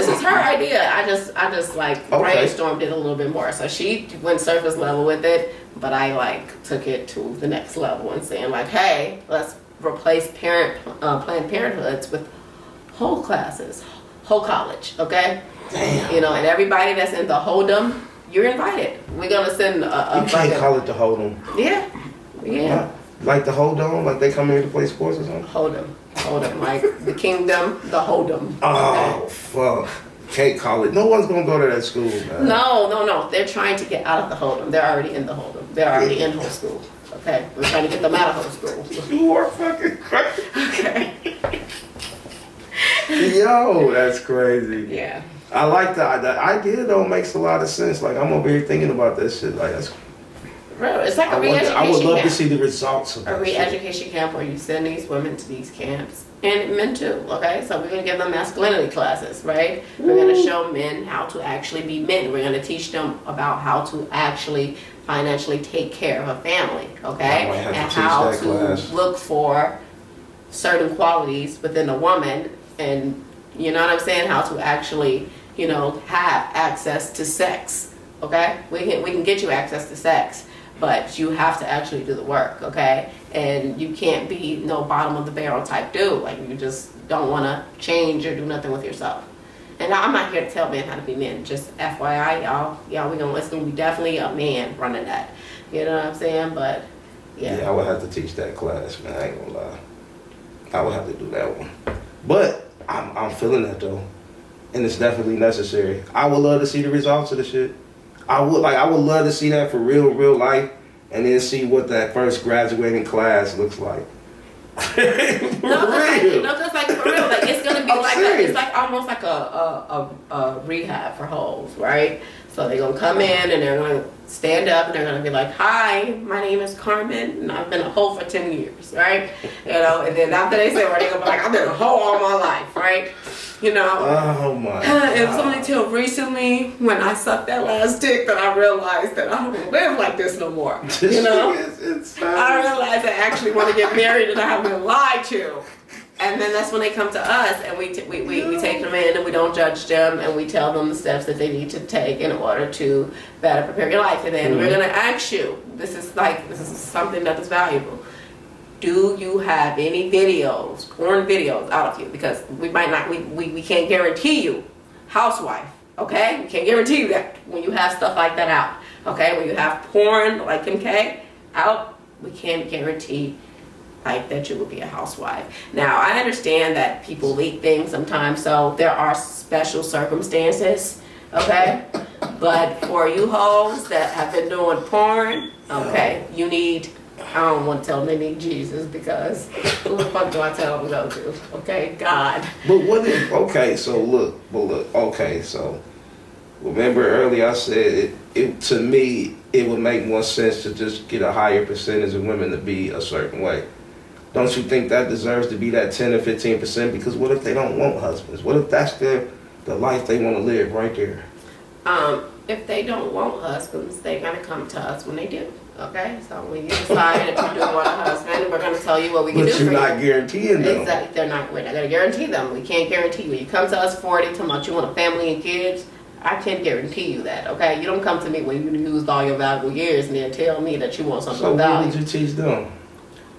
is her idea. I just like brainstormed it a little bit more. So she went surface level with it, but I like took it to the next level and saying like, hey, let's replace Planned Parenthoods with whole classes, whole college. Okay. Damn. You know, and everybody that's in the Hold'em, you're invited. We're gonna send a You can't call it the Hold'em. Yeah. Like the Hold'em, like they come here to play sports or something? Hold'em, like the kingdom, the Hold'em. Oh, fuck. Can't call it. No one's gonna go to that school, man. No. They're trying to get out of the Hold'em. They're already in the Hold'em. They're already in whole school. Okay? We're trying to get them out of whole school. You are fucking crazy. Okay. Yo, that's crazy. Yeah. I like the idea though, makes a lot of sense. Like I'm over here thinking about that shit. Like that's. Bro, it's like a re-education camp. I would love to see the results of A that re-education camp where you send these women to these camps and men too, okay? So we're gonna give them masculinity classes, right? We're gonna show men how to actually be men. We're gonna teach them about how to actually financially take care of a family, okay? I might have to And teach how that to class. look for certain qualities within a woman, and you know what I'm saying? How to actually, you know, have access to sex, okay? We can get you access to sex, but you have to actually do the work, okay? And you can't be no bottom of the barrel type dude. Like, you just don't want to change or do nothing with yourself. And I'm not here to tell men how to be men. Just FYI, y'all, we gonna listen. We definitely a man running that. You know what I'm saying? But Yeah, I would have to teach that class, man. I ain't gonna lie. I would have to do that one. But I'm feeling that though, and it's definitely necessary. I would love to see the results of the shit. I would love to see that for real life, and then see what that first graduating class looks like. For real. Just like for real, like it's gonna be I'm like serious. it's like almost like a rehab for hoes, right? So they're gonna come in and they're gonna stand up and they're gonna be like, "Hi, my name is Carmen, and I've been a hoe for 10 years," right? You know, and then after they say, they're gonna be like, "I've been a hoe all my life," right? You know. Oh my It was God. only till recently when I sucked that last dick that I realized that I don't live like this no more. You know. I realized I actually want to get married and I have been lied to. And then that's when they come to us and we take them in and we don't judge them and we tell them the steps that they need to take in order to better prepare your life. And then we're going to ask you, this is something that is valuable. Do you have any videos, porn videos out of you? Because we might not, we can't guarantee you housewife, okay? We can't guarantee you that when you have stuff like that out, okay? When you have porn like MK out, we can't guarantee like that you will be a housewife. Now, I understand that people leak things sometimes, so there are special circumstances, okay? But for you hoes that have been doing porn, okay, you need, I don't want to tell them they need Jesus, because who the fuck do I tell them to go to? Okay, God. But what if, okay, so look, okay, so remember earlier I said it to me, it would make more sense to just get a higher percentage of women to be a certain way. Don't you think that deserves to be that 10 or 15%? Because what if they don't want husbands? What if that's the life they want to live right there? If they don't want husbands, they're going to come to us when they do. Okay? So when you decide that you do want a husband, we're going to tell you what we can do But for you. you're not guaranteeing them. Exactly. We're not going to guarantee them. We can't guarantee you. You come to us 40, talking about you want a family and kids. I can't guarantee you that, okay? You don't come to me when you used all your valuable years and then tell me that you want something So of what value. would you teach them?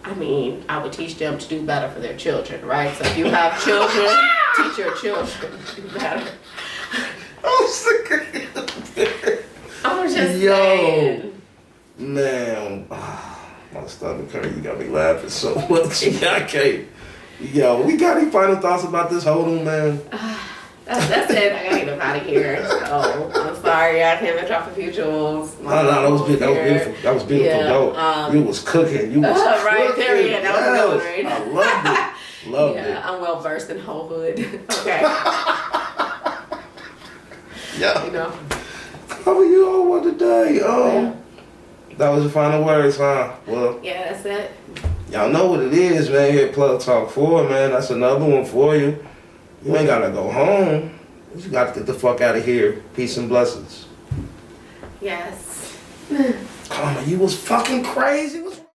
I mean, I would teach them to do better for their children, right? So if you have children, teach your children to do better. I'm sick of you. I'm just Yo. saying. Man, my stomach hurt. You got me laughing so much. I can't. Yo, we got any final thoughts about this? Hold on, man. That's it. I gotta get up out of here. So I'm sorry. I came and dropped a few jewels. No, that was beautiful. That was beautiful. Yeah, Yo, you was cooking. You was right, cooking. period. That was good, right? I loved it. Loved Yeah, it. I'm well versed in whole hood. Okay, Yeah. you know. How are you all what today? That was your final words, huh? Well, Yeah, that's it. y'all know what it is, man. Here at Plug Talk 4, man. That's another one for you. You ain't gotta go home. You just gotta get the fuck out of here. Peace and blessings. Yes. Karma, you was fucking crazy.